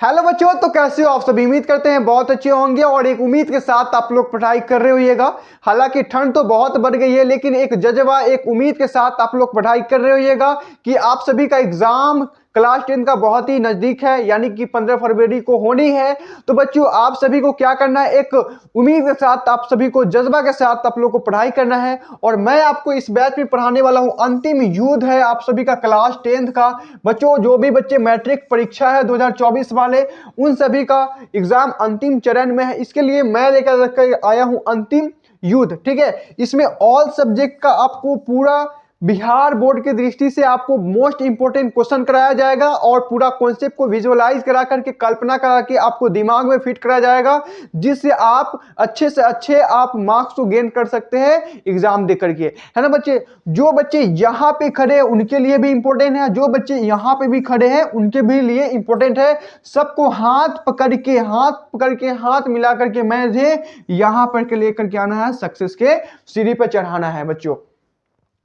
Hello बच्चों, तो कैसे हो आप सभी। उम्मीद करते हैं बहुत अच्छे होंगे और एक उम्मीद के साथ आप लोग पढ़ाई कर रहे होइएगा। हालांकि ठंड तो बहुत बढ़ गई है, लेकिन एक जज्बा एक उम्मीद के साथ आप लोग पढ़ाई कर रहे होइएगा कि आप सभी का एग्जाम क्लास 10 का बहुत ही नजदीक है, यानी कि 15 फरवरी को होनी है। तो बच्चों आप सभी को क्या करना है, एक उम्मीद के साथ आप सभी को जज्बा के साथ आप लोग को पढ़ाई करना है। और मैं आपको इस बैच में पढ़ाने वाला हूं, अंतिम युद्ध है आप सभी का क्लास 10 का। बच्चों जो भी बच्चे मैट्रिक परीक्षा है 2024 वाले, उन सभी का एग्जाम अंतिम चरण में है। इसके लिए मैं लेकर आया हूं अंतिम युद्ध, ठीक है। इसमें ऑल सब्जेक्ट का आपको पूरा बिहार बोर्ड की दृष्टि से आपको मोस्ट इंपोर्टेंट क्वेश्चन कराया जाएगा और पूरा कॉन्सेप्ट को विजुअलाइज करा करके, कल्पना करा के आपको दिमाग में फिट कराया जाएगा, जिससे आप अच्छे से अच्छे आप मार्क्स को गेन कर सकते हैं एग्जाम दे करके, है ना बच्चे। जो बच्चे यहाँ पे खड़े हैं उनके लिए भी इंपॉर्टेंट है, जो बच्चे यहाँ पे भी खड़े हैं उनके भी लिए इंपॉर्टेंट है। सबको हाथ पकड़ के हाथ मिला करके मुझे यहाँ पर के लेकर के आना है, सक्सेस के सीढ़ी पर चढ़ाना है बच्चों।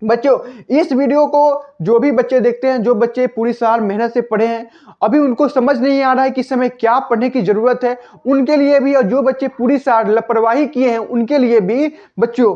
इस वीडियो को जो भी बच्चे देखते हैं, जो बच्चे पूरी साल मेहनत से पढ़े हैं, अभी उनको समझ नहीं आ रहा है कि इस समय क्या पढ़ने की जरूरत है, उनके लिए भी, और जो बच्चे पूरी साल लापरवाही किए हैं उनके लिए भी बच्चों,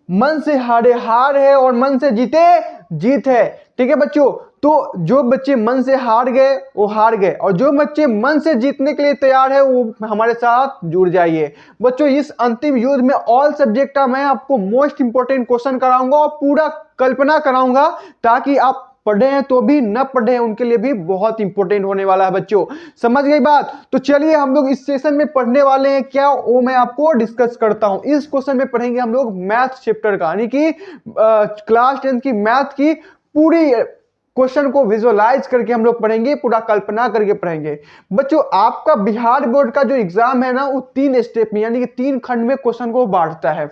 मन से हारे हार है और मन से जीते जीत है, ठीक है बच्चों। तो जो बच्चे मन से हार गए वो हार गए, और जो बच्चे मन से जीतने के लिए तैयार है वो हमारे साथ जुड़ जाइए बच्चों। इस अंतिम युद्ध में ऑल सब्जेक्ट का मैं आपको मोस्ट इंपोर्टेंट क्वेश्चन कराऊंगा और पूरा कल्पना कराऊंगा, ताकि आप पढ़े हैं तो भी, न पढ़े हैं उनके लिए भी बहुत इंपॉर्टेंट होने वाला है बच्चों। समझ गई बात। तो चलिए हम लोग इस सेशन में पढ़ने वाले हैं क्या, वो मैं आपको डिस्कस करता हूं। इस क्वेश्चन में पढ़ेंगे हम लोग मैथ चैप्टर का, यानी कि क्लास 10 की मैथ की पूरी क्वेश्चन को विजुअलाइज करके हम लोग पढ़ेंगे, पूरा कल्पना करके पढ़ेंगे बच्चों। आपका बिहार बोर्ड का जो एग्जाम है ना, वो 3 स्टेप में, यानी कि 3 खंड में क्वेश्चन को बांटता है।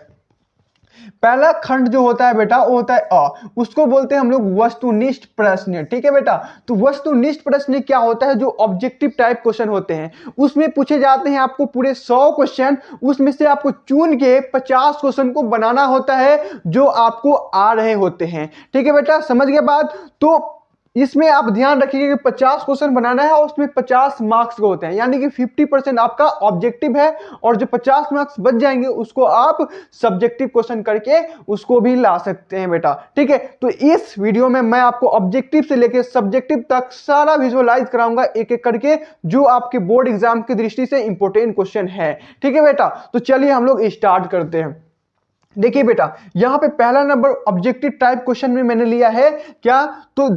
पहला खंड जो होता है बेटा वो होता है उसको बोलते हैं हम लोग वस्तुनिष्ठ प्रश्न, ठीक है बेटा। तो वस्तुनिष्ठ प्रश्न क्या होता है, जो ऑब्जेक्टिव टाइप क्वेश्चन होते हैं, उसमें पूछे जाते हैं आपको पूरे 100 क्वेश्चन, उसमें से आपको चुन के 50 क्वेश्चन को बनाना होता है जो आपको आ रहे होते हैं, ठीक है बेटा। समझ गए बात। तो इसमें आप ध्यान रखिए कि 50 क्वेश्चन बनाना है और उसमें 50 मार्क्स के होते हैं, यानी कि 50% आपका ऑब्जेक्टिव है, और जो 50 मार्क्स बच जाएंगे उसको आप सब्जेक्टिव क्वेश्चन करके उसको भी ला सकते हैं बेटा, ठीक है। तो इस वीडियो में मैं आपको ऑब्जेक्टिव से लेकर सब्जेक्टिव तक सारा विजुअलाइज कराऊंगा एक एक करके, जो आपके बोर्ड एग्जाम की दृष्टि से इंपॉर्टेंट क्वेश्चन है, ठीक है बेटा। तो चलिए हम लोग स्टार्ट करते हैं। देखिए बेटा, यहां पे पहला नंबर ऑब्जेक्टिव टाइप क्वेश्चन में मैंने लिया है क्या, तो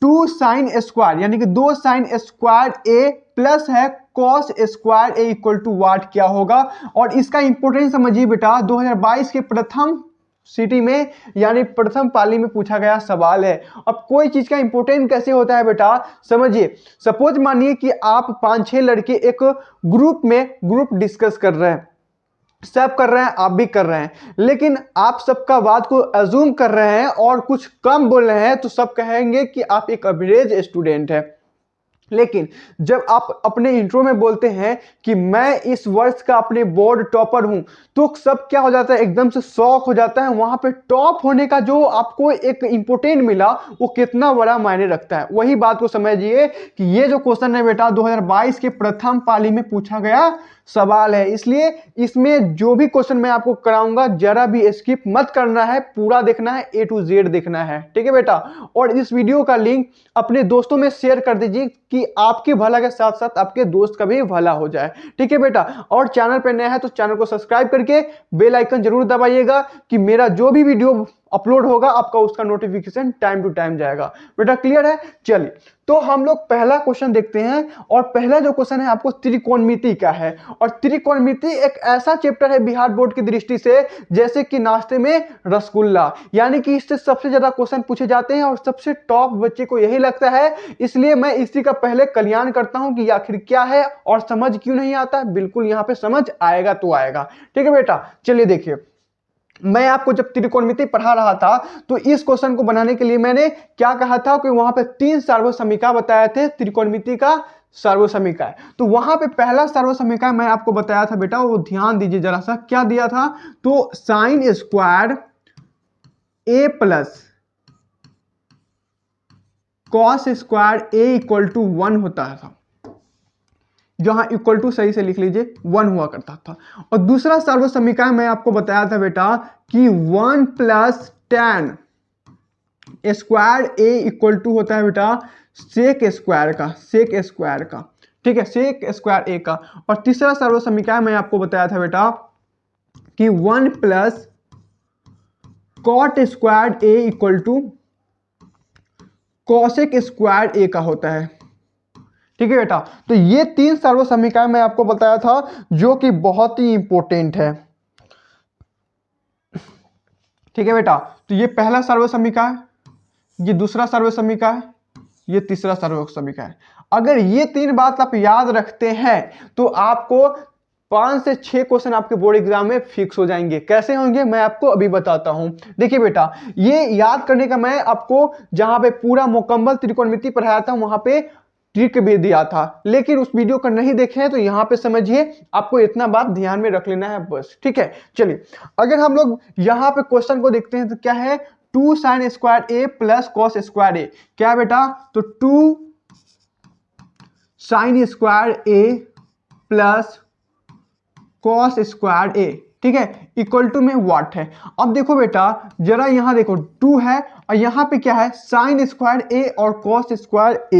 2 साइन स्क्वायर, यानी कि 2 साइन स्क्वायर ए प्लस है cos square A equal to what क्या होगा। और इसका इंपोर्टेंस समझिए बेटा, 2022 के प्रथम सिटी में, यानी प्रथम पाली में पूछा गया सवाल है। अब कोई चीज का इंपोर्टेंट कैसे होता है बेटा, समझिए। सपोज मानिए कि आप 5-6 लड़के एक ग्रुप डिस्कस कर रहे हैं, सब कर रहे हैं, आप भी कर रहे हैं, लेकिन आप सबका बात को अज्यूम कर रहे हैं और कुछ कम बोल रहे हैं, तो सब कहेंगे कि आप एक एवरेज स्टूडेंट है। लेकिन जब आप अपने इंट्रो में बोलते हैं कि मैं इस वर्ष का अपने बोर्ड टॉपर हूं, तो सब क्या हो जाता है, एकदम से शॉक हो जाता है। वहां पे टॉप होने का जो आपको एक इंपोर्टेंट मिला, वो कितना बड़ा मायने रखता है। वही बात को समझिए कि ये जो क्वेश्चन है बेटा 2022 के प्रथम पाली में पूछा गया सवाल है, इसलिए इसमें जो भी क्वेश्चन मैं आपको कराऊंगा जरा भी स्किप मत करना है, पूरा देखना है, A to Z देखना है, ठीक है बेटा। और इस वीडियो का लिंक अपने दोस्तों में शेयर कर दीजिए कि आपके भला के साथ साथ आपके दोस्त का भी भला हो जाए, ठीक है बेटा। और चैनल पर नया है तो चैनल को सब्सक्राइब करके बेल आइकन जरूर दबाइएगा, कि मेरा जो भी वीडियो अपलोड होगा आपका उसका नोटिफिकेशन टाइम टू टाइम जाएगा बेटा। क्लियर है। चलिए तो हम लोग पहला क्वेश्चन देखते हैं, और पहला जो क्वेश्चन है आपको त्रिकोणमिति का है। और त्रिकोणमिति एक ऐसा चैप्टर है बिहार बोर्ड की दृष्टि से जैसे कि नाश्ते में रसगुल्ला, यानी कि इससे सबसे ज्यादा क्वेश्चन पूछे जाते हैं और सबसे टॉप बच्चे को यही लगता है। इसलिए मैं इसी का पहले कल्याण करता हूं कि आखिर क्या है और समझ क्यों नहीं आता। बिल्कुल यहां पे समझ आएगा तो आएगा, ठीक है बेटा। चलिए देखिए, मैं आपको जब त्रिकोणमिति पढ़ा रहा था तो इस क्वेश्चन को बनाने के लिए मैंने क्या कहा था कि वहां पे 3 सार्वसमीका बताए थे त्रिकोणमिति का सार्वसमीका है। तो वहां पे पहला सार्वसमीका मैं आपको बताया था बेटा, वो ध्यान दीजिए जरा सा, क्या दिया था, तो sine square A plus cos square A equal to 1 होता था। जहां इक्वल टू सही से लिख लीजिए 1 हुआ करता था। और दूसरा सर्व समीकरण मैं आपको बताया था बेटा कि 1 plus 10 square A equal to होता है बेटा सेक स्क्वायर का, ठीक है, सेक स्क्वायर ए का। और तीसरा सर्व समीकरण मैं आपको बताया था बेटा कि 1 plus cot square A equal to cosec square A का होता है, ठीक है बेटा। तो ये 3 सर्व समीकरण मैं आपको बताया था जो कि बहुत ही इंपॉर्टेंट है, ठीक है बेटा। तो ये पहला सर्व समीकरण, ये दूसरा सर्व समीकरण, ये तीसरा सर्व समीकरण। अगर ये 3 बात आप याद रखते हैं तो आपको 5 से 6 क्वेश्चन आपके बोर्ड एग्जाम में फिक्स हो जाएंगे। कैसे होंगे मैं आपको अभी बताता हूं। देखिए बेटा, ये याद करने का मैं आपको जहां पे पूरा मुकम्मल त्रिकोणमिति पढ़ाया था वहां पे ट्रिक भी दिया था, लेकिन उस वीडियो को नहीं देखे हैं तो यहां पे समझिए, आपको इतना बात ध्यान में रख लेना है बस, ठीक है। चलिए, अगर हम लोग यहां पे क्वेश्चन को देखते हैं तो क्या है, 2 sine square A plus cos square ए, क्या बेटा, तो 2 sine square A plus cos square ए, ठीक है, इक्वल टू में व्हाट है। अब देखो बेटा, जरा यहां देखो 2 है और यहां पे क्या है, साइन स्क्वायर ए और कॉस स्क्वायर ए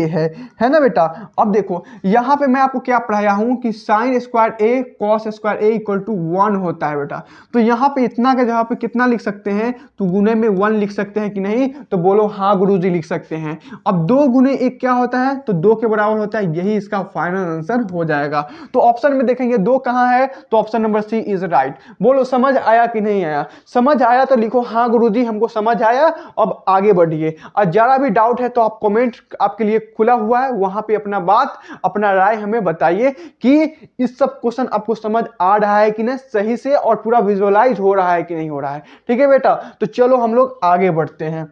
है ना बेटा। अब देखो यहां पे मैं आपको क्या पढ़ाया हूं कि sine square A cos square A equal to 1 होता है बेटा। तो यहां पे इतना का जगह पे कितना लिख सकते हैं, तो गुने में 1 लिख सकते हैं कि नहीं, तो बोलो हाँ गुरुजी लिख सकते हैं। अब 2 गुने 1 क्या होता है, तो 2 के बराबर होता है, यही इसका फाइनल आंसर हो जाएगा। तो ऑप्शन में देखेंगे 2 कहां है, तो option number C is right. बोलो समझ आया कि नहीं आया, समझ आया तो लिखो हाँ गुरुजी हमको समझ आया। अब आगे बढ़िए, और जरा भी डाउट है तो आप कमेंट आपके लिए खुला हुआ है, वहां पे अपना बात अपना राय हमें बताइए कि इस सब क्वेश्चन आपको समझ आ रहा है कि नहीं सही से, और पूरा विजुअलाइज हो रहा है कि नहीं हो रहा है, ठीक है बेटा। तो चलो हम लोग आगे बढ़ते हैं।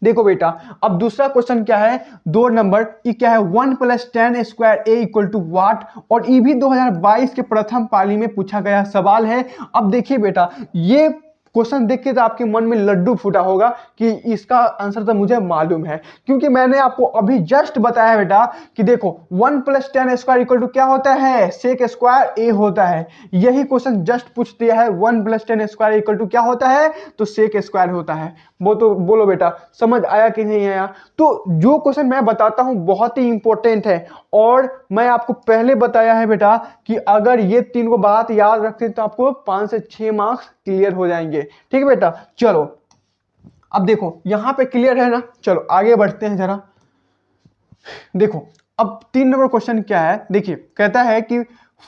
देखो बेटा, अब दूसरा क्वेश्चन क्या है, 2 नंबर, ये क्या है, 1 plus 10 square A equal to what. और ये भी 2022 के प्रथम पाली में पूछा गया सवाल है। अब देखिए बेटा, ये क्वेश्चन देख के तो आपके मन में लड्डू फूटा होगा कि इसका आंसर तो मुझे मालूम है, क्योंकि मैंने आपको अभी जस्ट बताया बेटा कि देखो 1 प्लस 10 स्क्वायर इक्वल टू क्या होता है, सेक स्क्वायर ए होता है। यही क्वेश्चन जस्ट पूछ दिया है, 1 प्लस 10 स्क्वायर इक्वल टू क्या होता है, तो सेक स्क्वायर होता है। वो तो बोलो बेटा समझ आया कि नहीं आया। तो जो क्वेश्चन मैं बताता हूं बहुत ही इंपॉर्टेंट है, और मैं आपको पहले बताया है बेटा कि अगर ये 3 को बात याद रखते तो आपको 5 से 6 मार्क्स क्लियर हो जाएंगे, ठीक है बेटा। चलो अब देखो यहां पे क्लियर है ना, चलो आगे बढ़ते हैं जरा। देखो अब 3 नंबर क्वेश्चन क्या है, देखिए कहता है कि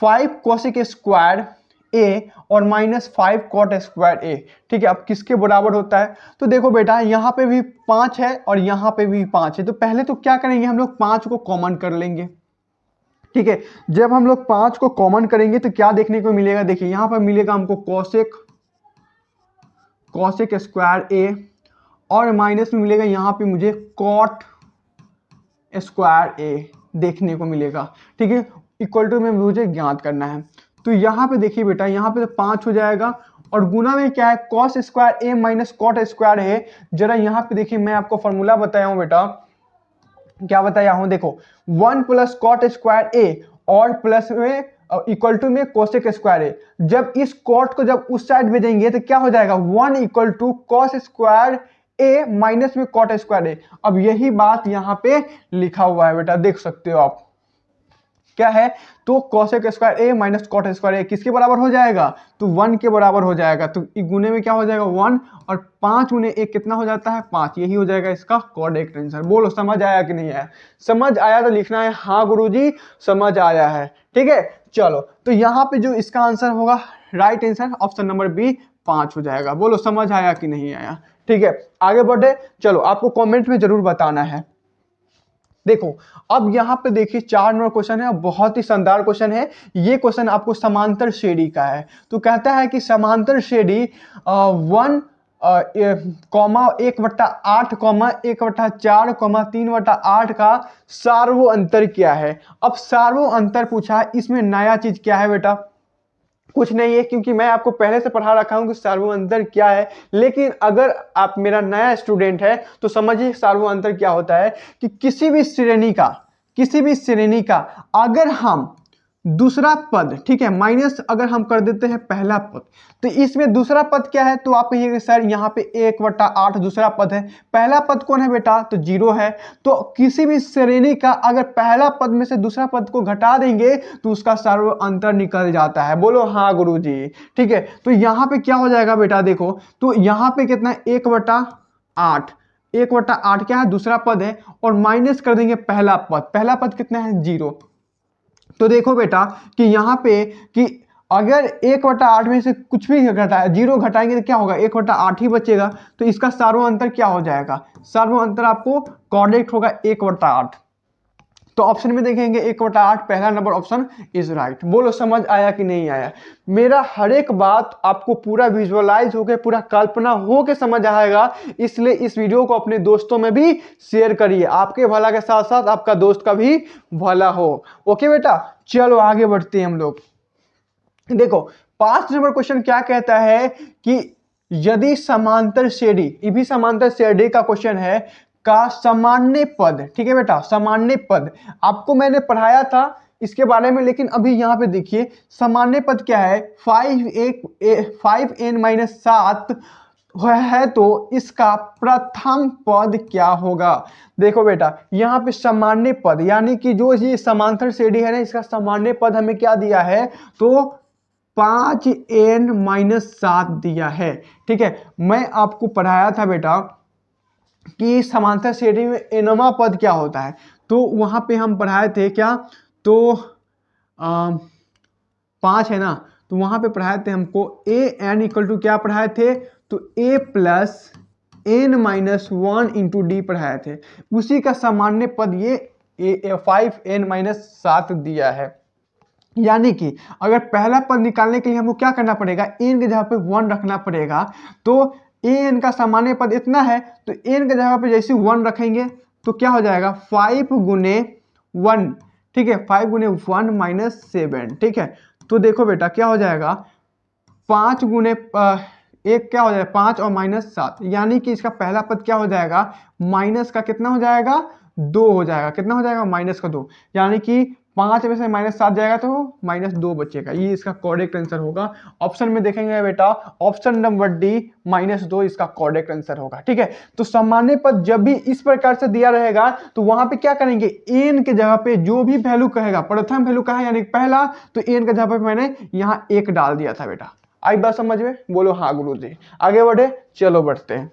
5 कोसेक स्क्वायर ए और -5 कॉट स्क्वायर ए, ठीक है, अब किसके बराबर होता है। तो देखो बेटा यहां पे भी 5 है और यहां पे भी 5 है, तो पहले तो क्या करेंगे, हम लोग 5 को कॉमन कर लेंगे, ठीक है। जब हम लोग 5 को कॉमन करेंगे तो क्या देखने को मिलेगा, देखिए यहां पर मिलेगा हमको कॉसेक स्क्वायर ए, और माइनस में मिलेगा यहां पे मुझे कॉट स्क्वायर ए देखने को मिलेगा, ठीक है। इक्वल टू में मुझे ज्ञात करना है। तो यहां पे देखिए बेटा, यहां पे तो 5 हो जाएगा, और गुना में क्या है, cos square A minus cot square है। जरा यहां पे देखिए मैं आपको फॉर्मूला बताया हूं बेटा, क्या बताया हूं, देखो 1 प्लस कॉट स्क्वायर ए और प्लस में इक्वल टू में कोसेक स्क्वायर ए। जब इस कॉट को जब उस साइड भेजेंगे तो क्या हो जाएगा, 1 equal to cos square A minus में कॉट स्क्वायर ए। अब यही बात यहां पे लिखा हुआ है बेटा, देख सकते हो आप क्या है, तो cosec square A minus cot square ए किसके बराबर हो जाएगा, तो 1 के बराबर हो जाएगा। तो गुने में क्या हो जाएगा 1, और 5 गुने 1 कितना हो जाता है 5, यही हो जाएगा इसका करेक्ट आंसर। बोलो समझ आया कि नहीं आया, समझ आया तो लिखना है हाँ गुरुजी समझ आया है, ठीक है। चलो तो यहाँ पे जो इसका आंसर होगा right answer option number B 5 हो जाएगा। बोलो समझ आया कि नहीं आया, ठीक है। आगे बढ़े, चलो आपको कॉमेंट में जरूर बताना है। देखो अब यहां पे देखिए 4 नंबर क्वेश्चन है, बहुत ही शानदार क्वेश्चन है। ये क्वेश्चन आपको समांतर श्रेणी का है। तो कहता है कि समांतर श्रेणी 1 कॉमा 1/8 कॉमा 1/4 कॉमा 3/8 का सार्वो अंतर क्या है। अब सार्वो अंतर पूछा है, इसमें नया चीज क्या है बेटा, कुछ नहीं है, क्योंकि मैं आपको पहले से पढ़ा रखा हूं कि सार्वो अंतर क्या है। लेकिन अगर आप मेरा नया स्टूडेंट है तो समझिए सार्वो अंतर क्या होता है कि किसी भी श्रेणी का अगर हम दूसरा पद, ठीक है, माइनस अगर हम कर देते हैं पहला पद, तो इसमें दूसरा पद क्या है, तो आप कहिएगा सर यहाँ पे 1/8 दूसरा पद है, पहला पद कौन है बेटा, तो 0 है। तो किसी भी श्रेणी का अगर पहला पद में से दूसरा पद को घटा देंगे तो उसका सर्व अंतर निकल जाता है। बोलो हाँ गुरुजी, ठीक है। तो यहाँ पे क्या हो जाएगा बेटा, देखो तो यहाँ पे कितना है, 1/8, 1/8 क्या है, दूसरा पद है, और माइनस कर देंगे पहला पद, पहला पद कितना है, 0। तो देखो बेटा कि यहाँ पे कि अगर 1/8 में से कुछ भी घटा 0 घटाएंगे तो क्या होगा, 1/8 ही बचेगा। तो इसका सार्व अंतर क्या हो जाएगा, सार्व अंतर आपको करेक्ट होगा 1/8। तो ऑप्शन में देखेंगे 1/8, पहला नंबर ऑप्शन इज राइट। बोलो समझ आया कि नहीं आया। मेरा हर एक बात आपको पूरा विजुअलाइज होके, पूरा कल्पना होके समझ आएगा, इसलिए इस वीडियो को अपने दोस्तों में भी शेयर करिए, आपके भला के साथ साथ आपका दोस्त का भी भला हो। ओके बेटा, चलो आगे बढ़ते हैं हम लोग। देखो 5 नंबर क्वेश्चन क्या कहता है कि यदि समांतर श्रेणी, ये भी समांतर श्रेणी का क्वेश्चन है, का सामान्य पद, ठीक है बेटा, सामान्य पद आपको मैंने पढ़ाया था इसके बारे में, लेकिन अभी यहां पे देखिए सामान्य पद क्या है, 5n-7 है, तो इसका प्रथम पद क्या होगा। देखो बेटा यहाँ पे सामान्य पद यानी कि जो ये समांतर श्रेणी है ना, इसका सामान्य पद हमें क्या दिया है, तो 5n-7 दिया है, ठीक है। मैं आपको पढ़ाया था बेटा कि समांतर श्रेणी में एनवा पद क्या होता है, तो वहां पे हम पढ़ाए थे क्या, तो 5 है ना, तो वहां पे पढ़ाए थे हमको ए एन इक्वल टू क्या पढ़ाए थे, तो a+n-1 इंटू डी पढ़ाए थे, उसी का सामान्य पद ये 5n-7 दिया है। यानी कि अगर पहला पद निकालने के लिए हमको क्या करना पड़ेगा, n की जगह पे 1 रखना पड़ेगा। तो an का सामान्य पद इतना है, तो n की जगह पे जैसे 1 रखेंगे तो क्या हो जाएगा, 5 गुने 1, ठीक है, 5 गुने 1 माइनस 7, ठीक है। तो देखो बेटा क्या हो जाएगा, 5 गुने 1 क्या हो जाएगा, 5 और माइनस 7, यानी कि इसका पहला पद क्या हो जाएगा, माइनस का कितना हो जाएगा, 2 हो जाएगा, कितना हो जाएगा, माइनस का 2, यानी कि 5 में से -7 जाएगा तो -2 बचेगा, ये इसका करेक्ट आंसर होगा। ऑप्शन में देखेंगे बेटा, ऑप्शन नंबर डी -2 इसका करेक्ट आंसर होगा, ठीक है। तो सामान्य पद जब भी इस प्रकार से दिया रहेगा तो वहां पे क्या करेंगे, एन के जगह पे जो भी वैल्यू कहेगा, प्रथम वैल्यू कहा यानी पहला, तो एन के जगह पे मैंने यहाँ 1 डाल दिया था बेटा। आई बात समझ में, बोलो हाँ गुरुजी। आगे बढ़े, चलो बढ़ते हैं।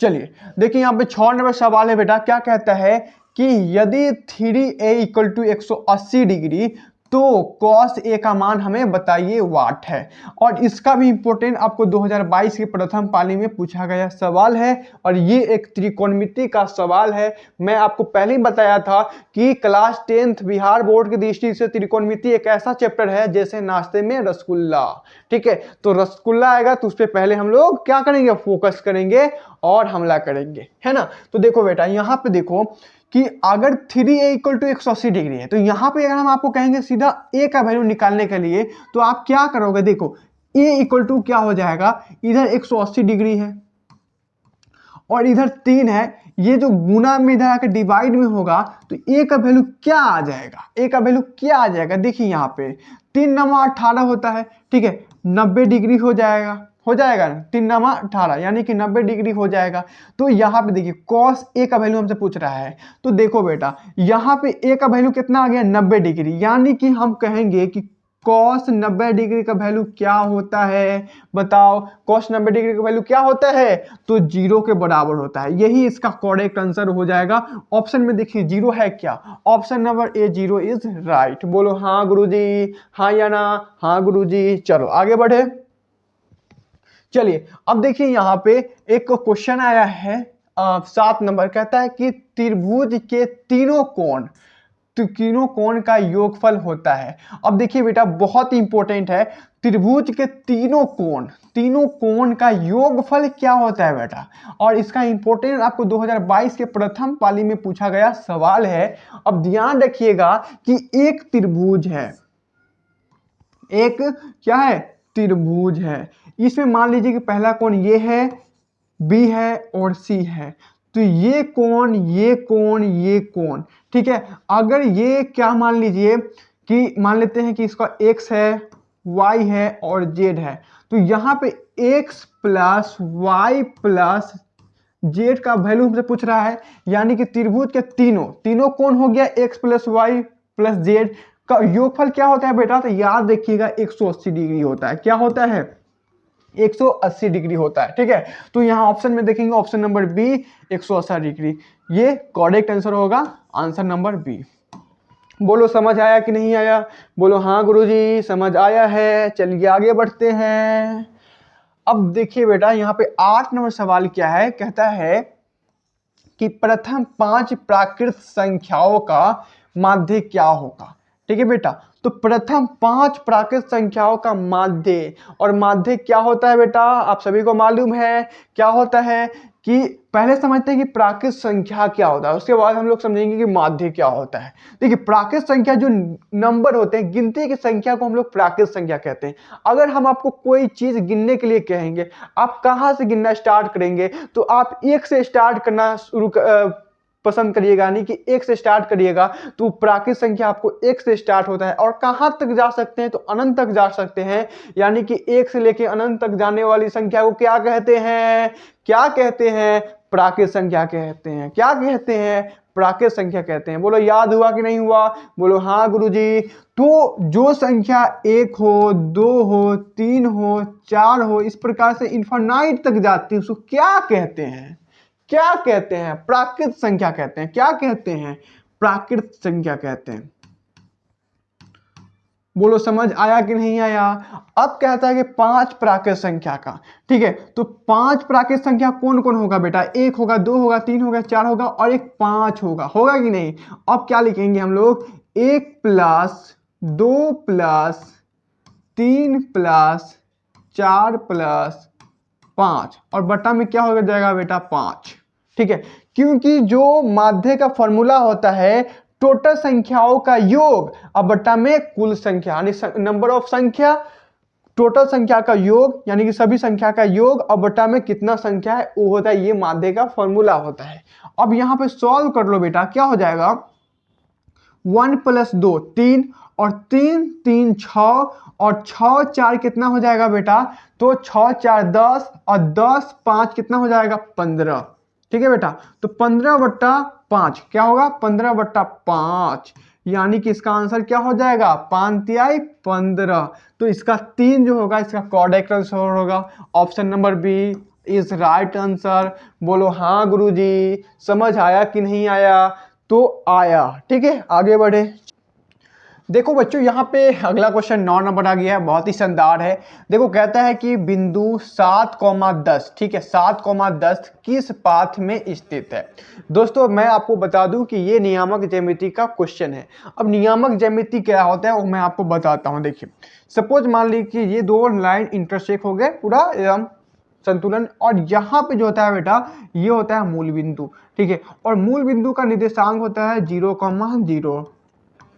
चलिए देखिए यहाँ पे 6 नंबर सवाल है बेटा, क्या कहता है कि यदि 3a इक्वल टू 180 डिग्री तो cos a का मान हमें बताइए वाट है। और इसका भी इंपोर्टेंट आपको 2022 के प्रथम पाली में पूछा गया सवाल है, और ये एक त्रिकोणमिति का सवाल है। मैं आपको पहले ही बताया था कि क्लास 10th बिहार बोर्ड की दृष्टि से त्रिकोणमिति एक ऐसा चैप्टर है जैसे नाश्ते में रसगुल्ला, ठीक है। तो रसगुल्ला आएगा तो उस पर पहले हम लोग क्या करेंगे, फोकस करेंगे और हमला करेंगे, है ना। तो देखो बेटा यहाँ पे देखो कि अगर 3a इक्वल टू 180 डिग्री है, तो यहाँ पे अगर हम आपको कहेंगे सीधा a का वैल्यू निकालने के लिए, तो आप क्या करोगे, देखो a इक्वल टू क्या हो जाएगा, इधर 180 डिग्री है और इधर 3 है, ये जो गुना में इधर आकर डिवाइड में होगा तो a का वैल्यू क्या आ जाएगा, a का वैल्यू क्या आ जाएगा, देखिए यहाँ पे 3×18 होता है, ठीक है, 90 डिग्री हो जाएगा, हो जाएगा ना, 3×18 यानी कि 90 डिग्री हो जाएगा। तो यहाँ पे देखिए cos a का वैल्यू हमसे पूछ रहा है, तो देखो बेटा यहाँ पे a का वैल्यू कितना आ गया, 90 डिग्री, यानी कि हम कहेंगे कि cos 90 डिग्री का वैल्यू क्या होता है, बताओ cos 90 डिग्री का वैल्यू क्या होता है, तो 0 के बराबर होता है। यही इसका करेक्ट आंसर हो जाएगा। ऑप्शन में देखिए 0 है क्या, option number A 0 is right. बोलो हाँ गुरुजी, हाँ या ना, हाँ गुरुजी। चलो आगे बढ़े। चलिए अब देखिए यहाँ पे एक क्वेश्चन आया है 7 नंबर, कहता है कि त्रिभुज के तीनों कोण का योगफल होता है। अब देखिए बेटा बहुत इंपॉर्टेंट है, त्रिभुज के तीनों कोण का योगफल क्या होता है बेटा, और इसका इंपॉर्टेंट आपको 2022 के प्रथम पाली में पूछा गया सवाल है। अब ध्यान रखिएगा कि एक त्रिभुज है, एक क्या है, त्रिभुज है, इसमें मान लीजिए कि पहला कोण ये है, बी है और सी है। तो ये कोण, ये कोण, ये कोण, ठीक है। अगर ये क्या मान लीजिए कि मान लेते हैं कि इसका x है, y है और z है, तो यहाँ पे x plus Y plus Z का वैल्यू हमसे पूछ रहा है, यानी कि त्रिभुज के तीनों कोण हो गया x plus Y plus Z का योगफल क्या होता है बेटा, तो याद रखिएगा 180 डिग्री होता है। क्या होता है? 180 डिग्री होता है, ठीक है। तो यहाँ ऑप्शन में देखेंगे ऑप्शन नंबर बी 180 डिग्री, ये करेक्ट आंसर होगा, आंसर नंबर बी। बोलो समझ आया कि नहीं आया? बोलो हाँ गुरुजी समझ आया है। चलिए आगे बढ़ते हैं। अब देखिए बेटा यहाँ पे 8 नंबर सवाल क्या है, कहता है कि प्रथम 5 प्राकृत संख्याओं का माध्य क्या होगा। ठीक है बेटा, तो प्रथम 5 प्राकृत संख्याओं का माध्य, और माध्य क्या होता है बेटा, आप सभी को मालूम है क्या होता है कि पहले समझते हैं कि प्राकृत संख्या क्या होता है, उसके बाद हम लोग समझेंगे कि माध्य क्या होता है। देखिए प्राकृत संख्या जो नंबर होते हैं, गिनती की संख्या को हम लोग प्राकृत संख्या कहते हैं। अगर हम आपको कोई चीज गिनने के लिए कहेंगे, आप कहाँ से गिनना स्टार्ट करेंगे, तो आप 1 से स्टार्ट करना पसंद करिएगा, यानी कि 1 से स्टार्ट करिएगा, तो प्राकृत संख्या आपको 1 से स्टार्ट होता है और कहां तक जा सकते हैं, तो अनंत तक जा सकते हैं, यानी कि 1 से लेकर अनंत तक जाने वाली संख्या को क्या कहते हैं, क्या कहते हैं, प्राकृत संख्या कहते हैं। क्या कहते हैं? प्राकृत संख्या कहते हैं। बोलो याद हुआ कि नहीं हुआ? बोलो हाँ गुरुजी। तो जो संख्या 1 हो, 2 हो, 3 हो, 4 हो, इस प्रकार से इनफाइनाइट तक जाती है, उसको क्या कहते हैं, क्या कहते हैं? प्राकृत संख्या कहते हैं। क्या कहते हैं? प्राकृत संख्या कहते हैं। बोलो समझ आया कि नहीं आया? अब कहता है कि 5 प्राकृत संख्या का, ठीक है, तो 5 प्राकृत संख्या कौन कौन होगा बेटा? 1 होगा, 2 होगा, 3 होगा, 4 होगा और एक 5 होगा, होगा कि नहीं? अब क्या लिखेंगे हम लोग? 1 प्लस 2 प्लस 3 प्लस 4 प्लस 5 और बट्टा में क्या हो जाएगा बेटा? 5, ठीक है। क्योंकि जो माध्य का फॉर्मूला होता है टोटल संख्याओं का योग और बट्टा में कुल संख्या, यानी नंबर ऑफ संख्या, टोटल संख्या का योग, यानी कि सभी संख्या का योग और बट्टा में कितना संख्या है वो होता है, ये माध्य का फॉर्मूला होता है। अब यहां पे सॉल्व कर लो बेटा, क्या हो जाएगा? 1 प्लस 2 3 और 3 3 6 और 6 4 कितना हो जाएगा बेटा? तो 6 4 10 और 10 5 कितना हो जाएगा? 15, ठीक है बेटा। तो 15/5 क्या होगा? 15/5, यानी कि इसका आंसर क्या हो जाएगा? 5 तिहाई 15। तो इसका 3 जो होगा इसका करेक्ट आंसर होगा, option number B is right answer. बोलो हाँ गुरुजी समझ आया कि नहीं आया? तो आया, ठीक है। आगे बढ़े। देखो बच्चों यहाँ पे अगला क्वेश्चन 9 नंबर आ गया है, बहुत ही शानदार है। देखो कहता है कि बिंदु 7,10, ठीक है, 7,10 किस पाथ में स्थित है। दोस्तों मैं आपको बता दूं कि ये नियामक ज्यामिति का क्वेश्चन है। अब नियामक ज्यामिति क्या होता है वो मैं आपको बताता हूँ। देखिए सपोज मान लीजिए कि ये दो लाइन इंटरसेक्ट हो गए पूरा एकदम संतुलन, और यहाँ पे जो होता है बेटा ये होता है मूल बिंदु, ठीक है, और मूल बिंदु का निर्देशांक होता है 0,0,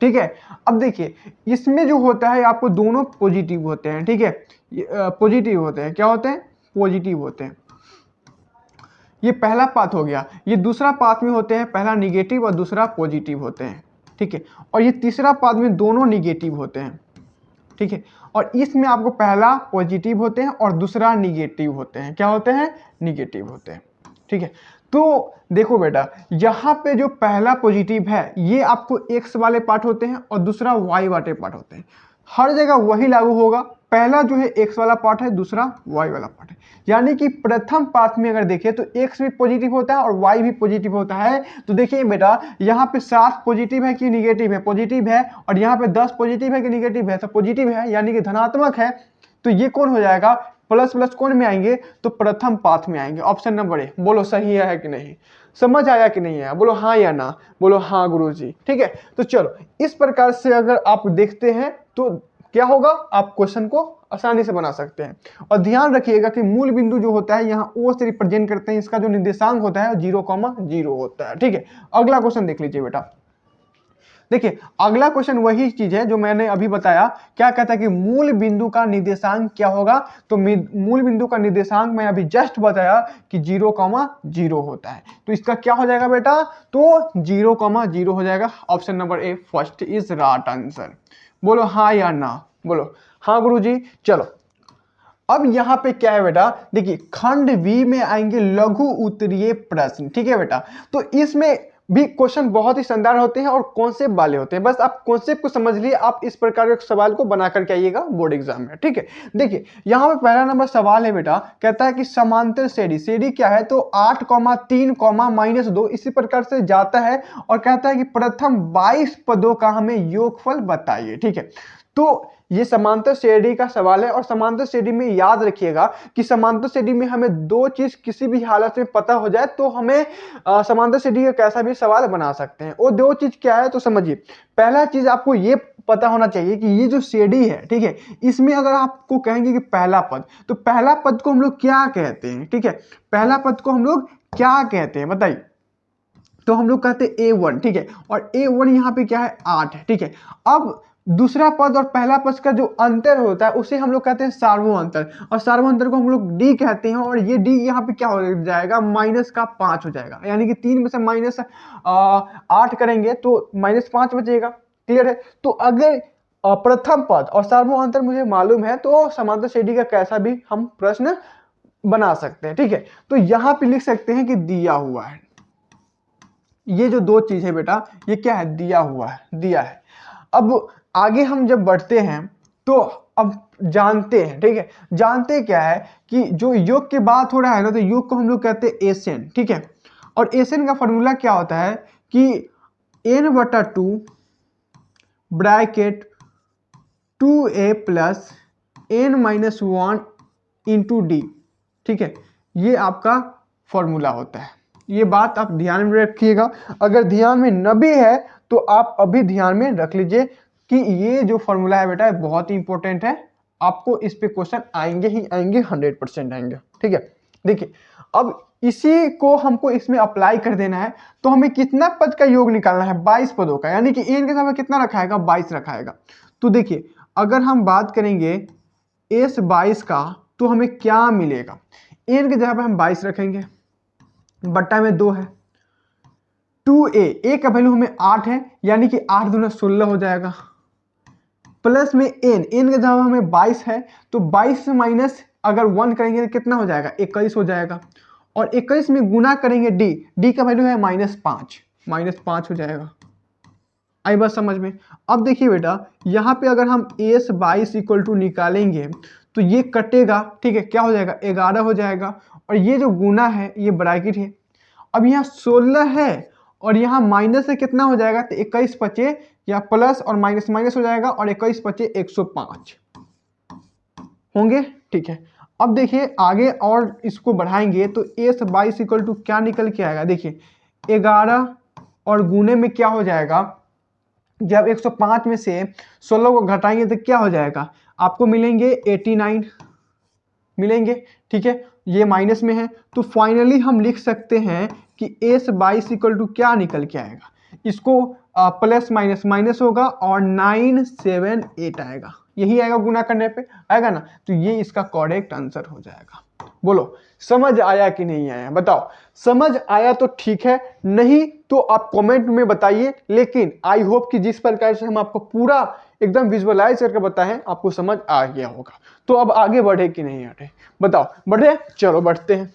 ठीक है। अब देखिए इसमें जो होता है आपको दोनों पॉजिटिव होते हैं, ठीक है, पॉजिटिव होते हैं। क्या होते हैं? पॉजिटिव होते हैं। ये पहला पाथ हो गया। ये दूसरा पाथ में होते हैं, पहला निगेटिव और दूसरा पॉजिटिव होते हैं, ठीक है। और ये तीसरा पाथ में दोनों निगेटिव होते हैं, ठीक है। और इसमें आपको पहला पॉजिटिव होते हैं और दूसरा निगेटिव होते हैं। क्या होते हैं? निगेटिव होते हैं, ठीक है। तो देखो बेटा यहाँ पे जो पहला पॉजिटिव है ये आपको x वाले पार्ट होते हैं और दूसरा y वाले पार्ट होते हैं। हर जगह वही लागू होगा, पहला जो है x वाला पार्ट है, दूसरा y वाला पार्ट है। यानी कि प्रथम पाथ में अगर देखें तो x भी पॉजिटिव होता है और y भी पॉजिटिव होता है। तो देखिए बेटा यहाँ पे 7 पॉजिटिव है कि निगेटिव है? पॉजिटिव है। और यहाँ पे 10 पॉजिटिव है कि निगेटिव है? तो पॉजिटिव है, यानी कि धनात्मक है। तो ये कौन हो जाएगा? प्लस प्लस कौन में आएंगे? तो प्रथम पाथ में आएंगे, ऑप्शन नंबर ए। बोलो सही है कि नहीं? समझ आया कि नहीं आया? बोलो हाँ या ना? बोलो हाँ गुरुजी, ठीक है। तो चलो इस प्रकार से अगर आप देखते हैं तो क्या होगा, आप क्वेश्चन को आसानी से बना सकते हैं। और ध्यान रखिएगा कि मूल बिंदु जो होता है यहाँ ओ से रिप्रेजेंट करते हैं, इसका जो निर्देशांक होता है 0,0 होता है, ठीक है। अगला क्वेश्चन देख लीजिए बेटा। देखिए अगला क्वेश्चन वही चीज है जो मैंने अभी बताया, क्या कहता है कि मूल बिंदु का निर्देशांक क्या होगा। तो मूल बिंदु का निर्देशांक मैं अभी जस्ट बताया कि 0,0 होता है। तो इसका क्या हो जाएगा बेटा, तो 0,0 हो जाएगा। Option number A first is right answer. बोलो हाँ या ना, बोलो हाँ गुरुजी। चलो अब यहां पे क्या है बेटा, देखिए खंड बी में आएंगे लघु उत्तरीय प्रश्न, ठीक है बेटा। तो इसमें भी क्वेश्चन बहुत ही शानदार होते हैं और कॉन्सेप्ट वाले होते हैं। बस आप कॉन्सेप्ट को समझ लिए, आप इस प्रकार के सवाल को बना करके आइएगा बोर्ड एग्जाम में, ठीक है। देखिए यहां पे पहला नंबर सवाल है बेटा, कहता है कि समांतर श्रेणी, श्रेणी क्या है, तो 8,3, -2 इसी प्रकार से जाता है और कहता है कि प्रथम 22 पदों का हमें योगफल बताइए, ठीक है। तो ये समांतर श्रेणी का सवाल है और समांतर श्रेणी में याद रखिएगा कि समांतर श्रेणी में हमें दो चीज किसी भी हालत में पता हो जाए तो हमें समांतर श्रेणी का कैसा भी सवाल बना सकते हैं। वो दो चीज क्या है, तो समझिए पहला चीज आपको ये पता होना चाहिए कि ये जो श्रेणी है, ठीक है, इसमें अगर आपको कहेंगे कि पहला पद, तो पहला पद को हम लोग क्या कहते हैं, ठीक है, पहला पद को हम लोग क्या कहते हैं बताइए। तो हम लोग कहते हैं A1, ठीक है, और A1 यहाँ पे क्या है 8 है, ठीक है। अब दूसरा पद और पहला पद का जो अंतर होता है उसे हम लोग कहते हैं सार्वअंतर, और सार्वअंतर को हम लोग D कहते हैं। और ये D यहाँ पे क्या हो जाएगा, -5 हो जाएगा, यानी कि 3 में से -8 करेंगे तो -5 बचेगा। क्लियर है। तो अगर प्रथम पद और सार्वअंतर मुझे मालूम है तो समांतर श्रेणी का कैसा भी हम प्रश्न बना सकते हैं, ठीक है। तो यहाँ पे लिख सकते हैं कि दिया हुआ है, ये जो दो चीज है बेटा ये क्या है, दिया हुआ है, दिया है। अब आगे हम जब बढ़ते हैं तो अब जानते हैं, ठीक है, जानते क्या है कि जो योग की बात हो रहा है ना, तो योग को हम लोग कहते हैं एसएन, ठीक है। और एसएन का फॉर्मूला क्या होता है कि n/2 bracket 2a plus n-1 into D, ठीक है, ये आपका फॉर्मूला होता है। ये बात आप ध्यान में रखिएगा, अगर ध्यान में न भी है तो आप अभी ध्यान में रख लीजिए कि ये जो फॉर्मूला है बेटा बहुत ही इंपॉर्टेंट है, आपको इस पे क्वेश्चन आएंगे ही आएंगे, 100% आएंगे, ठीक है। देखिए अब इसी को हमको इसमें अप्लाई कर देना है, तो हमें कितना पद का योग निकालना है, 22 पदों का, यानी कि एन के साथ कितना रखाएगा, 22 रखाएगा। तो देखिए अगर हम बात करेंगे एस 22 का तो हमें क्या मिलेगा, एन की जगह पर हम 22 रखेंगे, बट्टा में 2 है, 2a, a का वैल्यू हमें 8 है, यानी कि 8 दूना 16 हो जाएगा, प्लस में n की जगह हमें 22 है, तो 22 से माइनस अगर 1 करेंगे तो कितना हो जाएगा, 21 हो जाएगा। और 21 में गुना करेंगे d का वैल्यू है -5 हो जाएगा। आई बात समझ में। अब देखिए बेटा यहाँ पे अगर हम एस 22 इक्वल टू निकालेंगे तो ये कटेगा, ठीक है, क्या हो जाएगा, 11 हो जाएगा। और ये जो गुना है ये ब्रैकेट है, अब यहाँ 16 है और यहाँ माइनस से कितना हो जाएगा, तो 21 बचे, या प्लस और माइनस माइनस हो जाएगा, और 21 बचे 105 होंगे, ठीक है। अब देखिए आगे और इसको बढ़ाएंगे तो एस 22 इक्वल टू क्या निकल के आएगा, देखिए 11 और गुने में क्या हो जाएगा, जब 105 में से 16 को घटाएंगे तो क्या हो जाएगा, आपको मिलेंगे 89 मिलेंगे, ठीक है, ये माइनस में है। तो फाइनली हम लिख सकते हैं कि एस 22 इक्वल टू क्या निकल के आएगा, इसको प्लस माइनस माइनस होगा और 978 आएगा, यही आएगा गुना करने पे, आएगा ना। तो ये इसका करेक्ट आंसर हो जाएगा। बोलो समझ आया कि नहीं आया, बताओ। समझ आया तो ठीक है, नहीं तो आप कमेंट में बताइए। लेकिन आई होप कि जिस प्रकार से हम आपको पूरा एकदम विजुअलाइज करके बताएं आपको समझ आ गया होगा। तो अब आगे बढ़े कि नहीं बढ़े, बताओ। बढ़े, चलो बढ़ते हैं।